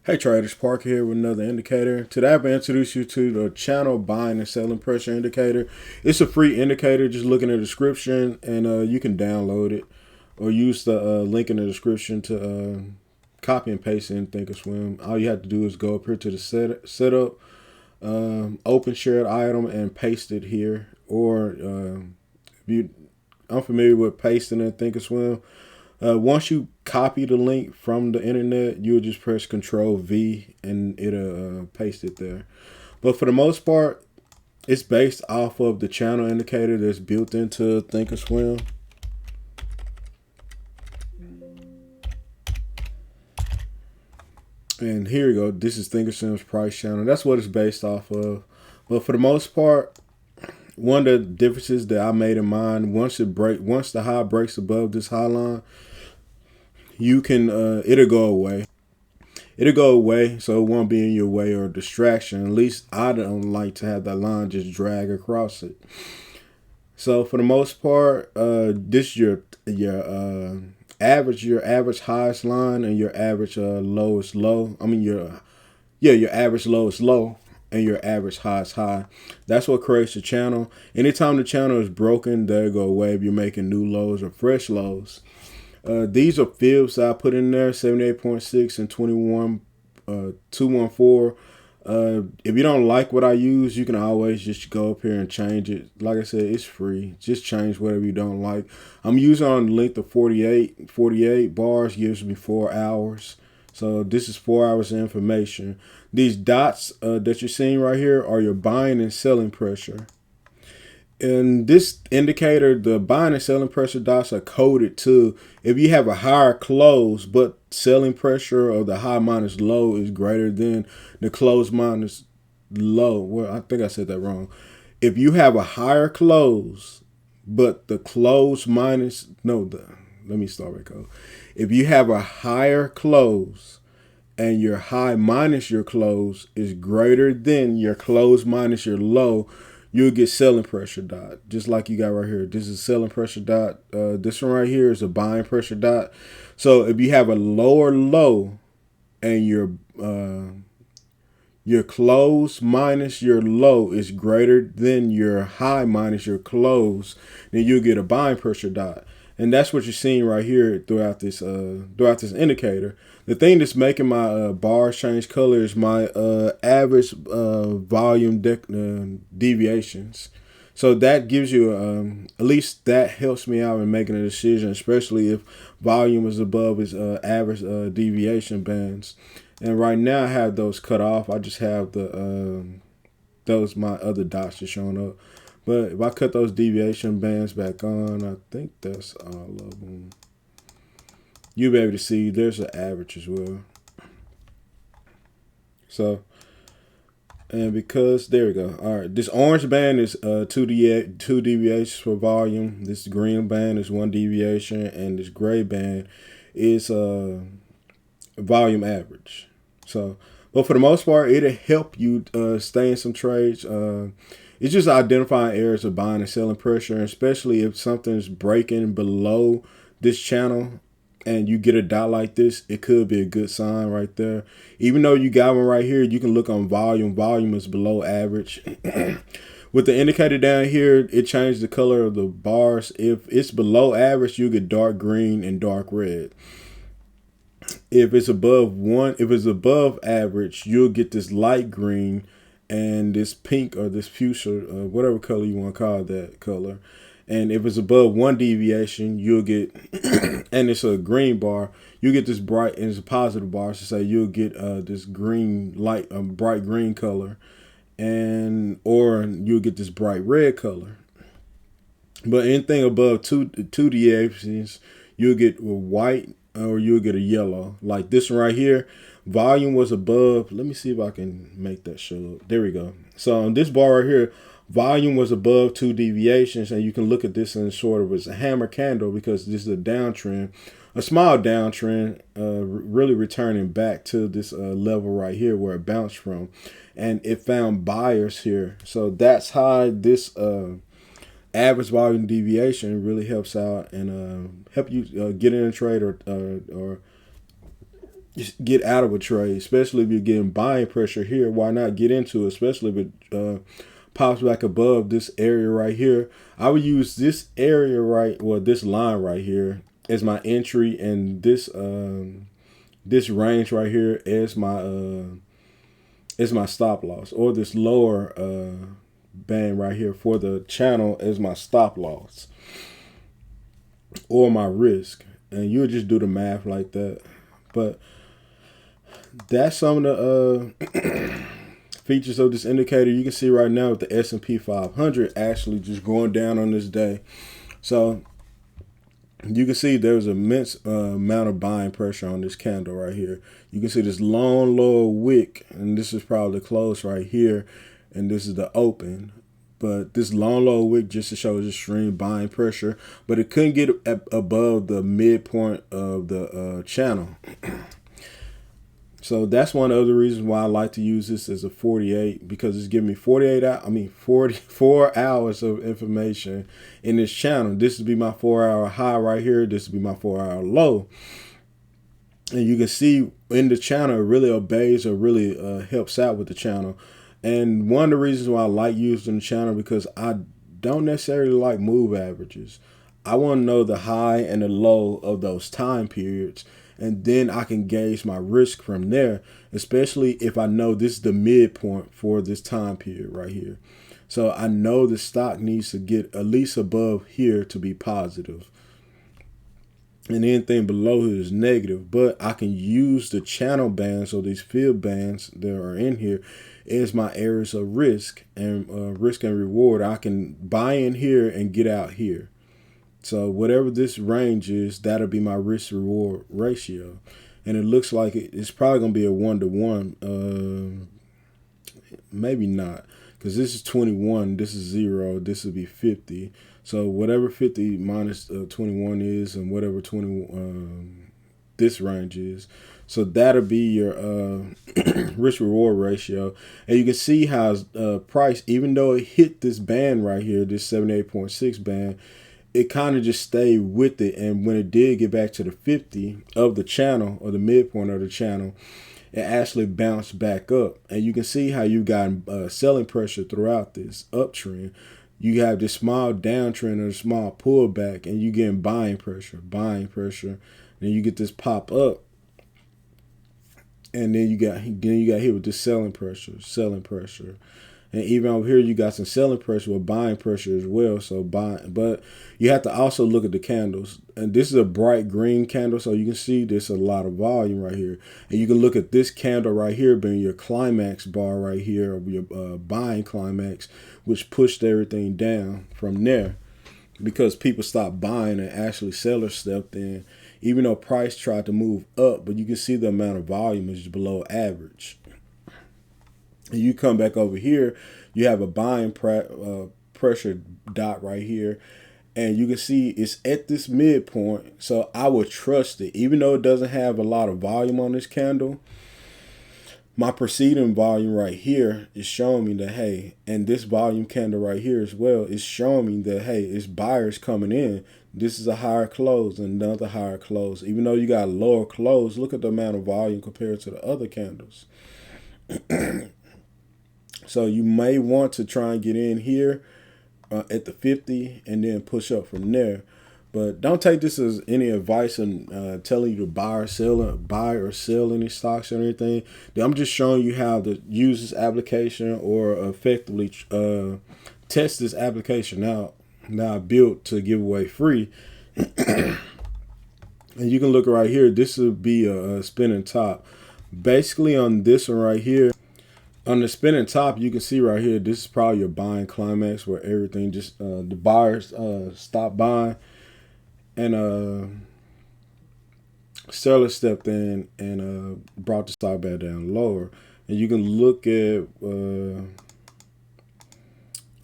Hey traders, Parker here with another indicator. Today I've introduced you to the channel buying and selling pressure indicator. It's a free indicator. Just look in the description and you can download it or use the link in the description to copy and paste it in Thinkorswim. All you have to do is go up here to the setup, open shared item and paste it here. Or if you're unfamiliar with pasting in Thinkorswim, once you copy the link from the internet, you'll just press Control V and it'll paste it there. But for the most part, it's based off of the channel indicator that's built into Thinkorswim. And here you go. This is Thinkorswim's price channel. That's what it's based off of. But for the most part, one of the differences that I made in mind, once the high breaks above this high line, you can it'll go away. It'll go away, so it won't be in your way or a distraction. At least I don't like to have that line just drag across it. So for the most part, this is your average highest line and your average lowest low. I mean your average lowest low and your average highest high. That's what creates the channel. Anytime the channel is broken, they'll go away if you're making new lows or fresh lows. These are fibs I put in there, 78.6 and 214. If you don't like what I use, you can always just go up here and change it. Like I said, it's free. Just change whatever you don't like. I'm using on the length of 48. 48 bars gives me 4 hours. So this is 4 hours of information. These dots that you're seeing right here are your buying and selling pressure. In this indicator, the buying and selling pressure dots are coded to if you have a higher close, but selling pressure of the high minus low is greater than the close minus low. Well, I think I said that wrong. If you have a higher close, but the close minus, let me start back over. If you have a higher close and your high minus your close is greater than your close minus your low, you'll get selling pressure dot, just like you got right here. This is selling pressure dot. This one right here is a buying pressure dot. So if you have a lower low and your close minus your low is greater than your high minus your close, then you'll get a buying pressure dot. And that's what you're seeing right here throughout this indicator. The thing that's making my bars change color is my average volume deviations. So that gives you, at least that helps me out in making a decision, especially if volume is above its average deviation bands. And right now I have those cut off. I just have my other dots just showing up. But if I cut those deviation bands back on, I think that's all of them. You'll be able to see there's an average as well. So, and because, there we go. All right, this orange band is two deviations for volume. This green band is 1 deviation. And this gray band is volume average. So, but for the most part, it'll help you stay in some trades. It's just identifying areas of buying and selling pressure, and especially if something's breaking below this channel and you get a dot like this, it could be a good sign right there. Even though you got one right here, you can look on volume. Volume is below average. With the indicator down here, it changed the color of the bars. If it's below average, you get dark green and dark red. If it's above average, you'll get this light green and this pink or this fuchsia, whatever color you want to call that color. And if it's above 1 deviation, you'll get, and it's a green bar, you get this bright, and it's a positive bar, so say you'll get this green light, bright green color, or you'll get this bright red color. But anything above two deviations, you'll get white or you'll get a yellow. Like this one right here, volume was above. Let me see if I can make that show up. There we go. So on this bar right here, volume was above 2 deviations, and you can look at this in sort of as a hammer candle because this is a downtrend, a small downtrend, really returning back to this level right here where it bounced from, and it found buyers here. So that's how this average volume deviation really helps out and help you get in a trade or get out of a trade, especially if you're getting buying pressure here. Why not get into it, especially if it pops back above this area right here? I would use this area this line right here as my entry, and this range right here as my stop loss, or this lower band right here for the channel as my stop loss or my risk. And you'll just do the math like that. But that's some of the features of this indicator. You can see right now with the S&P 500 actually just going down on this day. So you can see there's immense amount of buying pressure on this candle right here. You can see this long lower wick, and this is probably the close right here, and this is the open. But this long lower wick just to show extreme buying pressure, but it couldn't get above the midpoint of the channel. So that's one of the reasons why I like to use this as a 48, because it's giving me 44 hours of information in this channel. This would be my 4-hour high right here. This would be my 4-hour low. And you can see in the channel, it really obeys or really helps out with the channel. And one of the reasons why I like using the channel, because I don't necessarily like move averages. I want to know the high and the low of those time periods, and then I can gauge my risk from there, especially if I know this is the midpoint for this time period right here. So I know the stock needs to get at least above here to be positive, and anything below here is negative. But I can use the channel bands, or these field bands that are in here, as my areas of risk and reward. I can buy in here and get out here. So whatever this range is, that'll be my risk reward ratio. And it looks like it's probably going to be a 1-to-1. Maybe not, because this is 21, this is 0, this would be 50. So whatever 50 minus 21 is, and whatever 20 this range is, so that'll be your risk reward ratio. And you can see how price, even though it hit this band right here, this 78.6 band, it kind of just stayed with it. And when it did get back to the 50 of the channel, or the midpoint of the channel, it actually bounced back up. And you can see how you got selling pressure throughout this uptrend. You have this small downtrend or a small pullback, and you getting buying pressure. Then you get this pop up, and then you got hit with this selling pressure. And even over here, you got some selling pressure with buying pressure as well. So but you have to also look at the candles. And this is a bright green candle, so you can see there's a lot of volume right here. And you can look at this candle right here being your climax bar right here, or your buying climax, which pushed everything down from there, because people stopped buying and actually sellers stepped in. Even though price tried to move up, but you can see the amount of volume is below average. And you come back over here, you have a buying pressure dot right here, and you can see it's at this midpoint. So I would trust it, even though it doesn't have a lot of volume on this candle. My preceding volume right here is showing me that, hey, and this volume candle right here as well is showing me that, hey, it's buyers coming in. This is a higher close and another higher close. Even though you got lower close, look at the amount of volume compared to the other candles. So you may want to try and get in here at the 50 and then push up from there. But don't take this as any advice on telling you to buy or sell any stocks or anything. I'm just showing you how to use this application, or effectively test this application out. Now built to give away free. And you can look right here. This would be a spinning top. Basically on this one right here, on the spinning top, you can see right here, this is probably your buying climax, where everything just the buyers stop buying, and seller stepped in and brought the stock back down lower. And you can look at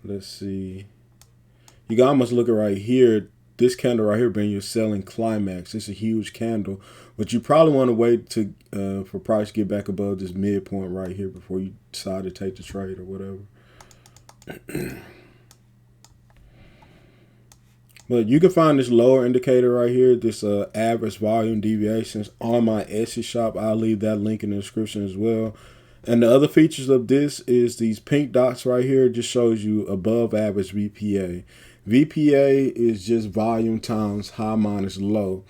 let's see, you can almost look at right here, this candle right here being your selling climax. It's a huge candle, but you probably want to wait to for price to get back above this midpoint right here before you decide to take the trade or whatever. But you can find this lower indicator right here, this average volume deviations, on my Etsy shop. I'll leave that link in the description as well. And the other features of this is these pink dots right here just shows you above average VPA. VPA is just volume times high minus low.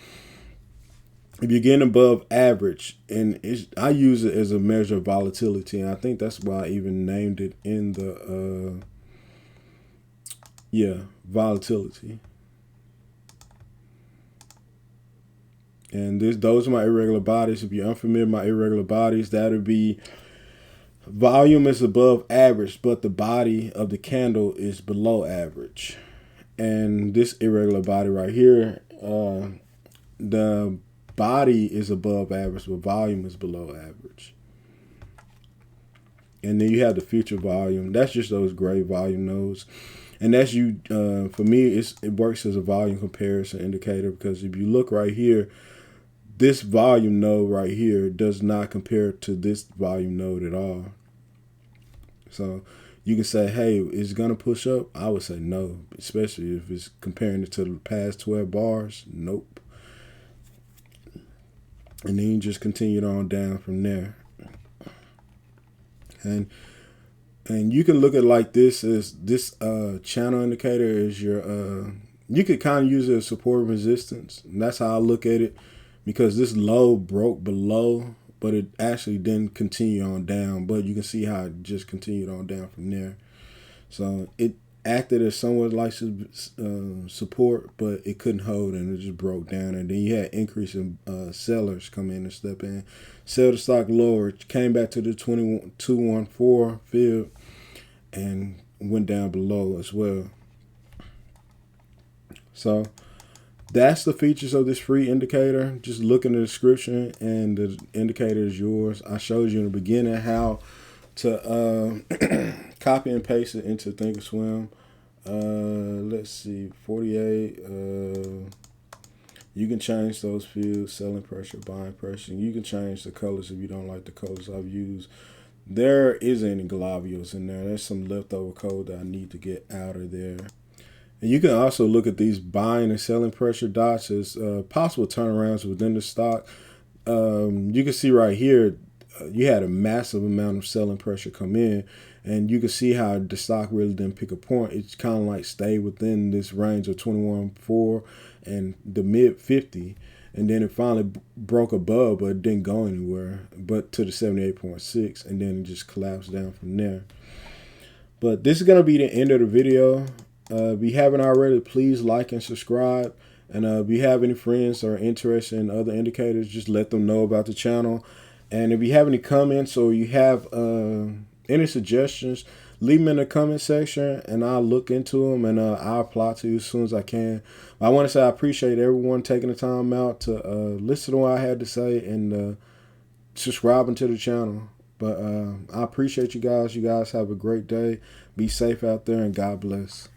If you're getting above average, and I use it as a measure of volatility, and I think that's why I even named it in the volatility. And those are my irregular bodies. If you're unfamiliar with my irregular bodies, that would be volume is above average, but the body of the candle is below average. And this irregular body right here, the body is above average, but volume is below average. And then you have the future volume. That's just those gray volume nodes. And that's for me, it works as a volume comparison indicator, because if you look right here, this volume node right here does not compare to this volume node at all. So you can say, hey, is it going to push up? I would say no, especially if it's comparing it to the past 12 bars. Nope. And then you just continue on down from there. And you can look at it like this, as this channel indicator is your, you could kind of use it as support and resistance. And that's how I look at it, because this low broke below, but it actually didn't continue on down. But you can see how it just continued on down from there. So it acted as somewhat like support, but it couldn't hold, and it just broke down. And then you had increasing sellers come in and step in, sell the stock lower. It came back to the 214 field and went down below as well. So that's the features of this free indicator. Just look in the description and the indicator is yours. I showed you in the beginning how to copy and paste it into Thinkorswim. Let's see, 48. You can change those fields, selling pressure, buying pressure. You can change the colors if you don't like the colors I've used. There isn't any globules in there. There's some leftover code that I need to get out of there. And you can also look at these buying and selling pressure dots as possible turnarounds within the stock. You can see right here, you had a massive amount of selling pressure come in, and you can see how the stock really didn't pick a point. It's kind of like stayed within this range of 21.4 and the mid 50, and then it finally broke above, but it didn't go anywhere, but to the 78.6, and then it just collapsed down from there. But this is going to be the end of the video. If you haven't already, please like and subscribe. And if you have any friends that are interested in other indicators, just let them know about the channel. And if you have any comments or you have any suggestions, leave them in the comment section and I'll look into them and I'll apply to you as soon as I can. I want to say I appreciate everyone taking the time out to listen to what I had to say and subscribing to the channel. But I appreciate you guys. You guys have a great day. Be safe out there and God bless.